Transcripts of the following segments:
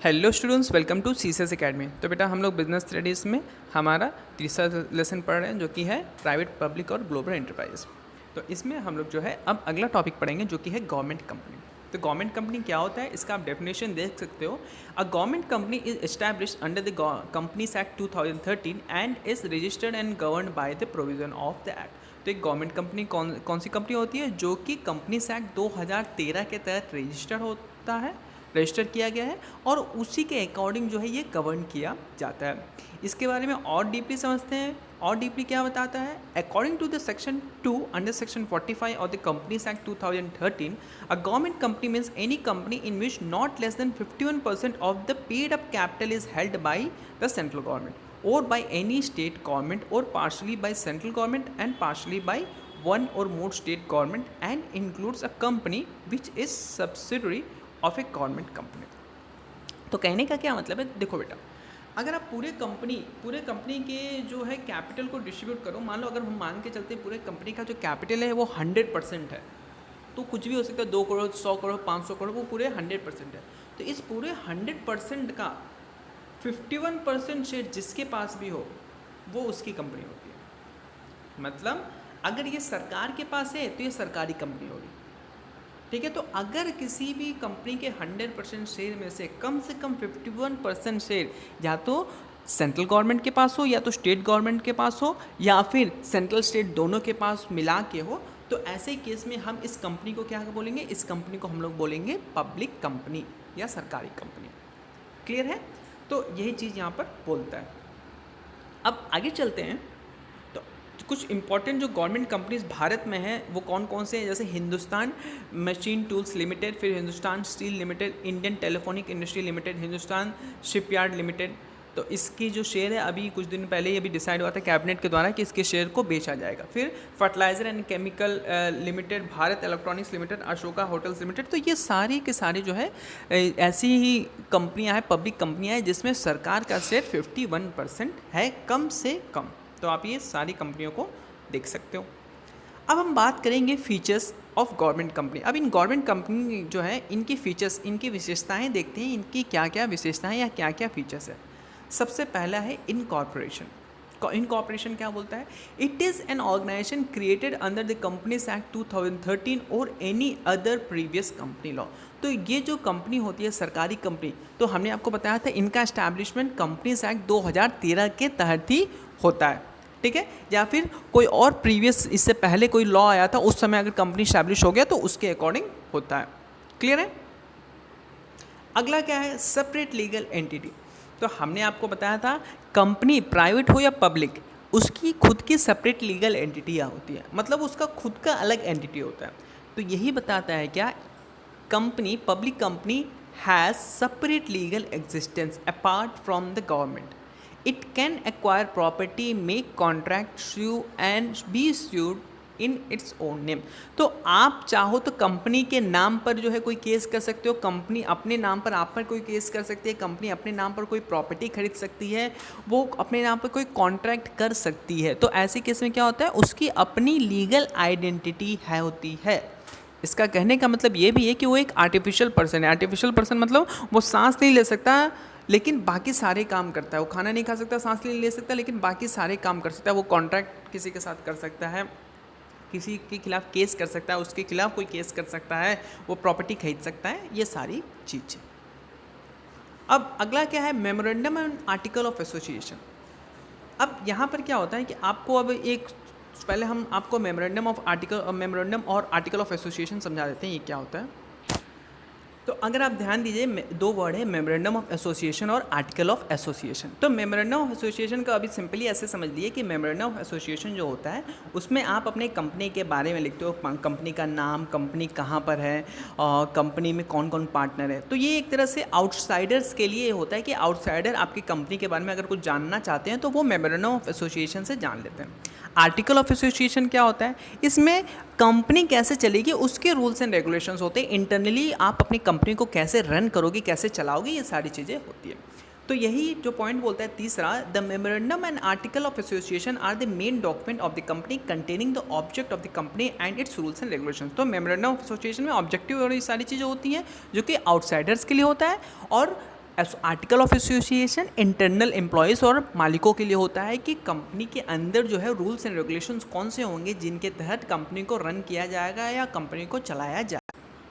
Hello students, welcome to सीसेस academy. तो बेटा हम लोग बिजनेस स्टडीज़ में हमारा तीसरा लेसन पढ़ रहे हैं जो कि है प्राइवेट, पब्लिक और ग्लोबल एंटरप्राइज। तो इसमें हम लोग जो है अब अगला टॉपिक पढ़ेंगे जो कि है गवर्नमेंट कंपनी। तो गवर्नमेंट कंपनी क्या होता है, इसका आप डेफिनेशन देख सकते हो। अ government company is established under the companies act 2013 and is registered and governed by the provision of the act. तो एक गवर्नमेंट कंपनी कौन सी कंपनी होती है जो कि कंपनीज एक्ट 2013 के तहत रजिस्टर किया गया है और उसी के अकॉर्डिंग जो है ये गवर्न किया जाता है। इसके बारे में और डीपली समझते हैं। और डीपली क्या बताता है, according to the section 2 under section 45 of the companies act 2013, a government company means any company in which not less than 51% of the paid up capital is held by the central government or by any state government or partially by central government and partially by one or more state government and includes a company which is subsidiary of a government company। तो कहने का क्या मतलब है, देखो बेटा, अगर आप पूरे कंपनी के जो है कैपिटल को डिस्ट्रीब्यूट करो, मान लो अगर हम मान के चलते पूरे कंपनी का जो कैपिटल है वो 100% है, तो कुछ भी हो सकता है, 2 करोड़ 100 करोड़ 500 करोड़, वो पूरे 100% है। तो इस पूरे 100% का 51% शेयर जिसके पास भी हो वो उसकी कंपनी होती है। मतलब अगर ये सरकार के पास है तो ये सरकारी कंपनी होगी, ठीक है। तो अगर किसी भी कंपनी के 100% शेयर में से कम 51% शेयर या तो सेंट्रल गवर्नमेंट के पास हो या तो स्टेट गवर्नमेंट के पास हो या फिर सेंट्रल स्टेट दोनों के पास मिला के हो, तो ऐसे केस में हम इस कंपनी को क्या बोलेंगे, इस कंपनी को हम लोग बोलेंगे पब्लिक कंपनी या सरकारी कंपनी। क्लियर है? तो यही चीज़ यहाँ पर बोलता है। अब आगे चलते हैं। तो कुछ इंपॉर्टेंट जो गवर्नमेंट कंपनीज भारत में हैं वो कौन कौन से हैं, जैसे हिंदुस्तान मशीन टूल्स लिमिटेड, फिर Hindustan steel limited, Indian telephonic industry limited, Hindustan shipyard limited. तो इसकी जो शेयर है अभी कुछ दिन पहले ये भी डिसाइड हुआ था कैबिनेट के द्वारा कि इसके शेयर को बेचा जाएगा। फिर fertiliser and chemical limited, Bharat electronics limited, Ashoka hotels limited. तो ये सारे के सारे जो है ऐसी ही कंपनियां हैं, पब्लिक कंपनियां हैं जिसमें सरकार का शेयर 51% है कम से कम। तो आप ये सारी कंपनियों को देख सकते हो। अब हम बात करेंगे फीचर्स ऑफ गवर्नमेंट कंपनी। अब इन गवर्नमेंट कंपनी जो है इनकी फीचर्स, इनकी विशेषताएं देखते हैं, इनकी क्या क्या विशेषताएं या क्या क्या फीचर्स है। सबसे पहला है इनकॉर्पोरेशन। इनकॉर्पोरेशन क्या बोलता है, it is an organisation created under the companies act 2013 और any other previous company law. तो ये जो कंपनी होती है सरकारी कंपनी, तो हमने आपको बताया था इनका एस्टैब्लिशमेंट कंपनीज एक्ट 2013 के तहत ही होता है, ठीक है। या फिर कोई और प्रीवियस इससे पहले कोई लॉ आया था उस समय अगर कंपनी स्टैब्लिश हो गया तो उसके अकॉर्डिंग होता है। क्लियर है? अगला क्या है, सेपरेट लीगल एंटिटी। तो हमने आपको बताया था कंपनी प्राइवेट हो या पब्लिक, उसकी खुद की सेपरेट लीगल एंटिटियाँ होती है, मतलब उसका खुद का अलग एंटिटी होता है। तो यही बताता है क्या, company, public company has separate legal existence apart from the government. It can acquire property, make contract, sue and be sued in its own name. तो आप चाहो तो कंपनी के नाम पर जो है कोई केस कर सकते हो, कंपनी अपने नाम पर आप पर कोई केस कर सकती है, कंपनी अपने नाम पर कोई प्रॉपर्टी खरीद सकती है, वो अपने नाम पर कोई कॉन्ट्रैक्ट कर सकती है। तो ऐसे केस में क्या होता है, उसकी अपनी लीगल आइडेंटिटी है होती है। इसका कहने का मतलब ये भी है कि वो एक आर्टिफिशियल पर्सन है। आर्टिफिशियल पर्सन मतलब वो सांस नहीं ले सकता लेकिन बाकी सारे काम करता है। वो खाना नहीं खा सकता, सांस नहीं ले सकता, लेकिन बाकी सारे काम कर सकता है। वो कॉन्ट्रैक्ट किसी के साथ कर सकता है, किसी के खिलाफ केस कर सकता है, उसके खिलाफ कोई केस कर सकता है, वो प्रॉपर्टी खरीद सकता है, ये सारी चीज़ें। अब अगला क्या है, memorandum and article of association. अब यहाँ पर क्या होता है कि आपको अब एक पहले हम आपको मेमोरेंडम और आर्टिकल ऑफ एसोसिएशन समझा देते हैं ये क्या होता है। तो अगर आप ध्यान दीजिए, दो वर्ड है, मेमोरेंडम ऑफ एसोसिएशन और आर्टिकल ऑफ एसोसिएशन। तो मेमोरेंडम ऑफ एसोसिएशन का अभी सिंपली ऐसे समझ लिए कि मेमोरेंडम ऑफ एसोसिएशन जो होता है उसमें आप अपने कंपनी के बारे में लिखते हो, कंपनी का नाम, कंपनी कहाँ पर है और कंपनी में कौन कौन पार्टनर है। तो ये एक तरह से आउटसाइडर्स के लिए होता है कि आउटसाइडर आपकी कंपनी के बारे में अगर कुछ जानना चाहते हैं तो वो मेमोरेंडम ऑफ एसोसिएशन से जान लेते हैं। आर्टिकल ऑफ एसोसिएशन क्या होता है, इसमें कंपनी कैसे चलेगी उसके रूल्स एंड रेगुलेशंस होते हैं। इंटरनली आप अपनी कंपनी को कैसे रन करोगे, कैसे चलाओगे, ये सारी चीज़ें होती है। तो यही जो पॉइंट बोलता है तीसरा, the memorandum and article of association are the main document of the company containing the object of the company and its rules and regulations. तो मेमोरेंडम ऑफ एसोसिएशन में ऑब्जेक्टिव और ये सारी चीज़ें होती हैं जो कि आउटसाइडर्स के लिए होता है, और article of association internal employees और मालिकों के लिए होता है कि कंपनी के अंदर जो है रूल्स एंड रेगुलेशंस कौन से होंगे जिनके तहत कंपनी को रन किया जाएगा या कंपनी को चलाया जाएगा।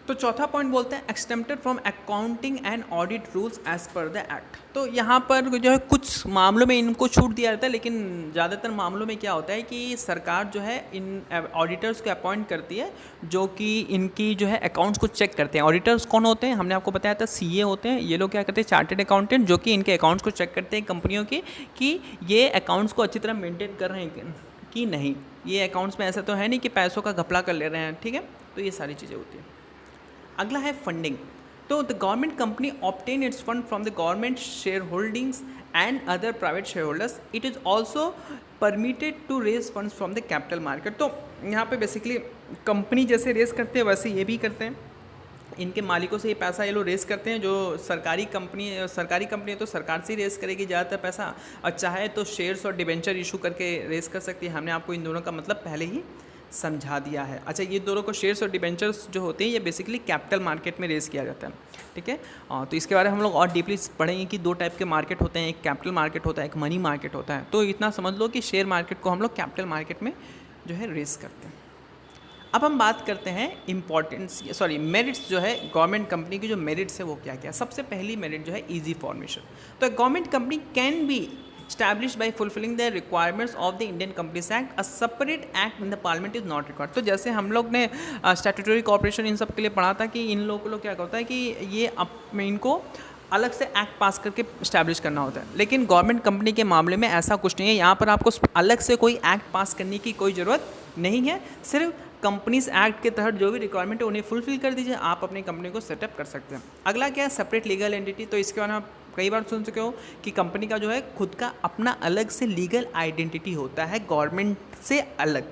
तो चौथा पॉइंट बोलते हैं extempted from accounting and audit rules as per the act. तो यहाँ पर जो है कुछ मामलों में इनको छूट दिया जाता है, लेकिन ज़्यादातर मामलों में क्या होता है कि सरकार जो है इन ऑडिटर्स को अपॉइंट करती है जो कि इनकी जो है अकाउंट्स को चेक करते हैं। ऑडिटर्स कौन होते हैं, हमने आपको बताया था सीए होते हैं। ये लोग क्या करते हैं, चार्टर्ड अकाउंटेंट, जो कि इनके अकाउंट्स को चेक करते हैं कंपनियों की कि ये अकाउंट्स को अच्छी तरह मेंटेन कर रहे हैं कि नहीं, ये अकाउंट्स में ऐसा तो है नहीं कि पैसों का घपला कर ले रहे हैं। ठीक है, तो ये सारी चीज़ें होती हैं। अगला है फंडिंग। तो the government company obtain its fund from the government share holdings and other private share holders. It is also permitted to raise funds from the capital market. तो यहाँ पे बेसिकली कंपनी जैसे रेज करते हैं वैसे ये भी करते हैं। इनके मालिकों से ये पैसा ये लोग रेस करते हैं। जो सरकारी कंपनी है तो सरकार से ही रेस करेगी ज़्यादातर पैसा, और चाहे तो शेयर्स और डिबेंचर इशू करके रेस कर सकती है। हमने आपको इन दोनों का मतलब पहले ही समझा दिया है। अच्छा, ये दोनों को शेयर्स और डिबेंचर्स जो होते हैं ये बेसिकली कैपिटल मार्केट में रेस किया जाता है। ठीक है, तो इसके बारे में हम लोग और डीपली पढ़ेंगे कि दो टाइप के मार्केट होते हैं, एक कैपिटल मार्केट होता है, एक मनी मार्केट होता है। तो इतना समझ लो कि शेयर मार्केट को हम लोग कैपिटल मार्केट में जो है रेस करते हैं। अब हम बात करते हैं मेरिट्स जो है गवर्नमेंट कंपनी की जो मेरिट्स है वो क्या क्या। सबसे पहली मेरिट जो है इजी फॉर्मेशन। तो government company can be established by fulfilling the requirements of the Indian Companies Act. A separate act in the Parliament is not required. तो जैसे हम लोग ने स्टैट्यूटरी कॉर्पोरेशन इन सब के लिए पढ़ा था कि इन लोगों को क्या होता है कि ये इनको अलग से एक्ट पास करके इस्टेब्लिश करना होता है, लेकिन गवर्नमेंट कंपनी के मामले में ऐसा कुछ नहीं है। यहाँ पर आपको अलग से कोई एक्ट पास करने की कोई ज़रूरत नहीं है। सिर्फ कंपनीज एक्ट के तहत जो भी रिक्वायरमेंट है उन्हें फुलफिल कर दीजिए, आप अपनी कंपनी को सेटअप कर सकते हैं। अगला क्या है, सेपरेट लीगल एंटिटी। तो इसके बारे में आप कई बार सुन चुके हो कि कंपनी का जो है खुद का अपना अलग से लीगल आइडेंटिटी होता है गवर्नमेंट से अलग।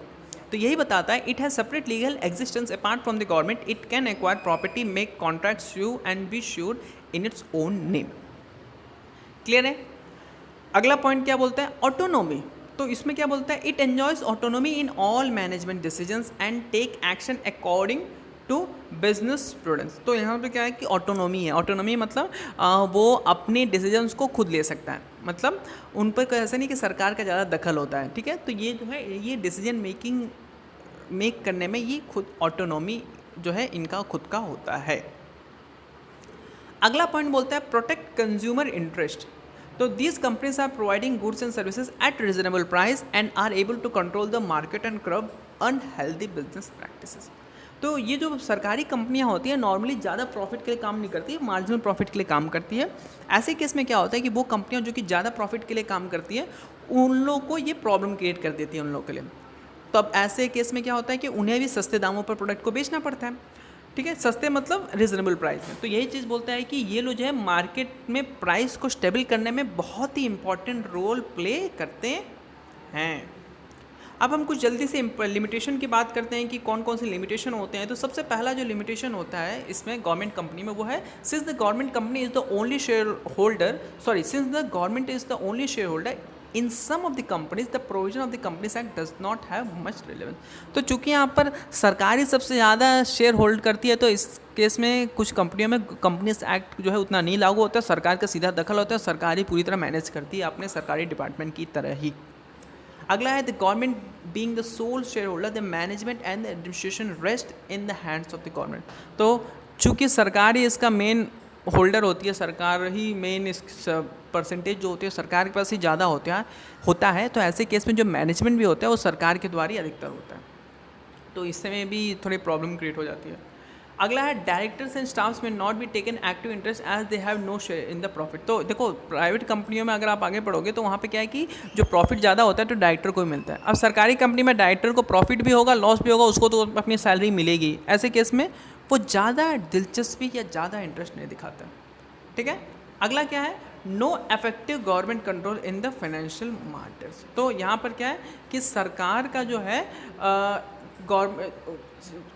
तो यही बताता है it has separate legal existence apart from the government. It can acquire property, make contracts, sue and be sure in its own name. Clear है। अगला पॉइंट क्या बोलता है, ऑटोनोमी। तो इसमें क्या बोलता है, it enjoys autonomy in all management decisions and take action according to business prudence. तो यहाँ पे क्या है कि ऑटोनोमी है। ऑटोनोमी मतलब वो अपने डिसीजंस को खुद ले सकता है, मतलब उन पर ऐसा नहीं कि सरकार का ज़्यादा दखल होता है। ठीक है, तो ये जो है ये डिसीजन मेक करने में ये खुद ऑटोनोमी जो है इनका खुद का होता है। अगला पॉइंट बोलता है प्रोटेक्ट कंज्यूमर इंटरेस्ट। तो these companies are providing goods and services at reasonable price and are able to control the market and curb unhealthy business practices. तो ये जो सरकारी कंपनियां होती हैं नॉर्मली ज़्यादा प्रॉफिट के लिए काम नहीं करती है, मार्जिनल प्रॉफिट के लिए काम करती है। ऐसे केस में क्या होता है कि वो कंपनियां जो कि ज़्यादा प्रॉफिट के लिए काम करती है उन लोगों को ये प्रॉब्लम क्रिएट कर देती है उन लोगों के लिए। तो अब ऐसे केस में क्या होता है कि उन्हें भी सस्ते दामों पर प्रोडक्ट को बेचना पड़ता है। ठीक है, सस्ते मतलब रिजनेबल प्राइस में। तो यही चीज़ बोलता है कि ये लोग जो है मार्केट में प्राइस को स्टेबल करने में बहुत ही इंपॉर्टेंट रोल प्ले करते हैं। अब हम कुछ जल्दी से लिमिटेशन की बात करते हैं कि कौन कौन से लिमिटेशन होते हैं। तो सबसे पहला जो लिमिटेशन होता है इसमें गवर्नमेंट कंपनी में वो है since the government company is the only share holder since the government is the only share holder in some of the companies the provision of the companies act does not have much relevance. तो चूंकि यहाँ पर सरकारी सबसे ज़्यादा share hold करती है तो इस केस में कुछ कंपनियों में कंपनीज एक्ट जो है उतना नहीं लागू होता है, सरकार का सीधा दखल होता है, सरकारी पूरी तरह मैनेज करती है अपने सरकारी डिपार्टमेंट की तरह ही। अगला है the government being the sole share holder the management and the administration rest in the hands of the government. तो चूँकि सरकार ही इसका मेन होल्डर होती है, सरकार ही मेन इस परसेंटेज जो होती है सरकार के पास ही ज़्यादा होता है, तो ऐसे केस में जो मैनेजमेंट भी होता है वो सरकार के द्वारा ही अधिकतर होता है। तो इससे में भी थोड़ी प्रॉब्लम क्रिएट हो जाती है। अगला है directors and staffs may not be taken active interest as they have no share in the profit. तो देखो प्राइवेट कंपनियों में अगर आप आगे पढ़ोगे तो वहाँ पे क्या है कि जो प्रॉफिट ज़्यादा होता है तो डायरेक्टर को ही मिलता है। अब सरकारी कंपनी में डायरेक्टर को प्रॉफिट भी होगा लॉस भी होगा, उसको तो अपनी सैलरी मिलेगी। ऐसे केस में वो ज़्यादा दिलचस्पी या ज़्यादा इंटरेस्ट नहीं दिखाता। ठीक है, अगला क्या है, no effective government control in the financial matters. तो यहाँ पर क्या है कि सरकार का जो है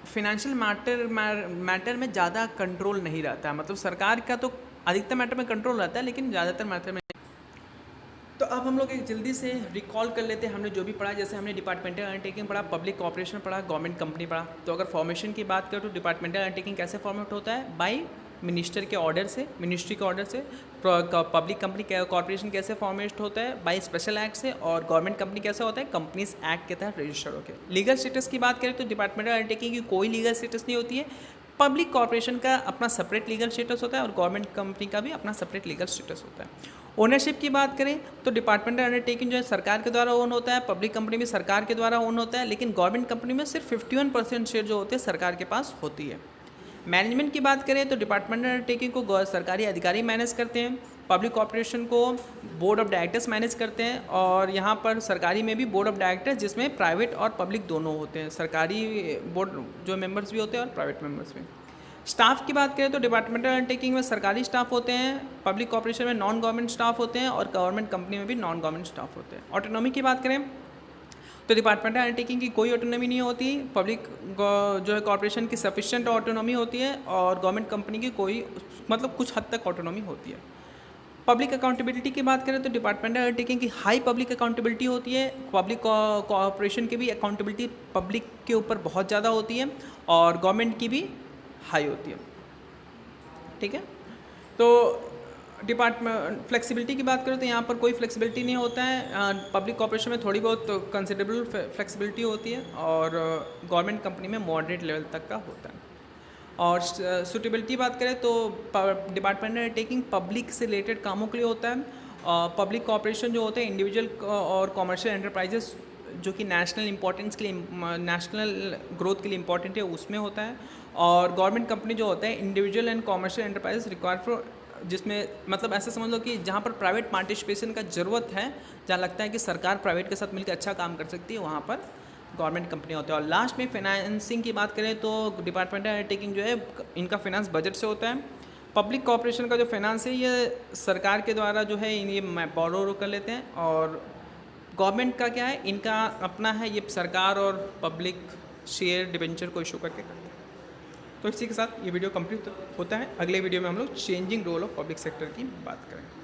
फाइनेंशियल मैटर में ज़्यादा कंट्रोल नहीं रहता है। मतलब सरकार का तो अधिकतर मैटर में कंट्रोल रहता है लेकिन ज़्यादातर मैटर में। तो अब हम लोग एक जल्दी से रिकॉल कर लेते हैं हमने जो भी पढ़ा। जैसे हमने डिपार्टमेंटल अंडरटेकिंग पढ़ा, पब्लिक कॉर्पोरेशन पढ़ा, गवर्नमेंट कंपनी पढ़ा। तो अगर फॉर्मेशन की बात करें तो डिपार्टमेंटल अंडरटेकिंग कैसे फॉर्मेट होता है, बाय मिनिस्ट्री के ऑर्डर से पब्लिक कंपनी कॉर्पोरेशन कैसे फॉर्मेट होता है बाय स्पेशल एक्ट से, और गवर्नमेंट कंपनी कैसे होता है कंपनीज एक्ट के तहत रजिस्टर्ड होकर। लीगल स्टेटस की बात करें तो डिपार्टमेंटल अंडरटेकिंग की कोई लीगल स्टेटस नहीं होती है। पब्लिक कॉर्पोरेशन का अपना सेपरेट लीगल स्टेटस होता है और गवर्नमेंट कंपनी का भी अपना सेपरेट लीगल स्टेटस होता है। ओनरशिप की बात करें तो डिपार्टमेंटल अंडरटेकिंग जो है सरकार के द्वारा ओन होता है, पब्लिक कंपनी भी सरकार के द्वारा ओन होता है, लेकिन गवर्नमेंट कंपनी में सिर्फ 51% शेयर जो होते हैं सरकार के पास होती है। मैनेजमेंट की बात करें तो डिपार्टमेंटल अंडरटेकिंग को सरकारी अधिकारी मैनेज करते हैं, पब्लिक कॉर्पोरेशन को बोर्ड ऑफ डायरेक्टर्स मैनेज करते हैं, और यहाँ पर सरकारी में भी बोर्ड ऑफ डायरेक्टर्स जिसमें प्राइवेट और पब्लिक दोनों होते हैं, सरकारी बोर्ड जो मेंबर्स भी होते हैं और प्राइवेट मेंबर्स भी। स्टाफ की बात करें तो डिपार्टमेंटल अंडरटेकिंग में सरकारी स्टाफ होते हैं, पब्लिक कॉर्पोरेशन में नॉन गवर्नमेंट स्टाफ होते हैं और गवर्नमेंट कंपनी में भी नॉन गवर्नमेंट स्टाफ होते हैं। ऑटोनॉमी की बात करें तो डिपार्टमेंटल अंडरटेकिंग की कोई ऑटोनॉमी नहीं होती, पब्लिक जो है कॉर्पोरेशन की सफिशिएंट ऑटोनॉमी होती है और गवर्नमेंट कंपनी की कोई मतलब कुछ हद तक ऑटोनॉमी होती है। पब्लिक अकाउंटेबिलिटी की बात करें तो डिपार्टमेंटल अंडरटेकिंग की हाई पब्लिक अकाउंटेबिलिटी होती है, पब्लिक कॉर्पोरेशन की भी अकाउंटेबिलिटी पब्लिक के ऊपर बहुत ज़्यादा होती है और गवर्नमेंट की भी हाई होती है। ठीक है, तो डिपार्टमेंट फ्लेक्सिबिलिटी की बात करें तो यहाँ पर कोई फ्लेक्सिबिलिटी नहीं होता है, पब्लिक कॉर्पोरेशन में थोड़ी बहुत कंसिडरेबल फ्लेक्सिबिलिटी होती है और गवर्नमेंट कंपनी में मॉडरेट लेवल तक का होता है। और सूटेबिलिटी बात करें तो डिपार्टमेंट अंडरटेकिंग पब्लिक से रिलेटेड कामों के लिए होता है, पब्लिक कॉर्पोरेशन जो होते हैं इंडिविजुअल और कॉमर्शियल एंटरप्राइजेस जो कि नेशनल इंपॉर्टेंस के लिए नेशनल ग्रोथ के लिए इंपॉर्टेंट है उसमें होता है, और गवर्नमेंट कंपनी जो होता है individual and commercial enterprises required for, जिसमें मतलब ऐसा समझ लो कि जहाँ पर प्राइवेट पार्टिसिपेशन का ज़रूरत है, जहाँ लगता है कि सरकार प्राइवेट के साथ मिलकर अच्छा काम कर सकती है, वहाँ पर गवर्नमेंट कंपनी होती है। और लास्ट में फाइनेंसिंग की बात करें तो डिपार्टमेंटल अंडरटेकिंग जो है इनका फाइनेंस बजट से होता है। पब्लिक कॉर्पोरेशन का जो फाइनेंस है ये सरकार के द्वारा जो है ये बोरो कर लेते हैं, और गवर्नमेंट का क्या है इनका अपना है, ये सरकार और पब्लिक शेयर डिबेंचर को इशू करके करते हैं। तो इसी के साथ ये वीडियो कंप्लीट होता है। अगले वीडियो में हम लोग changing role of public sector की बात करेंगे।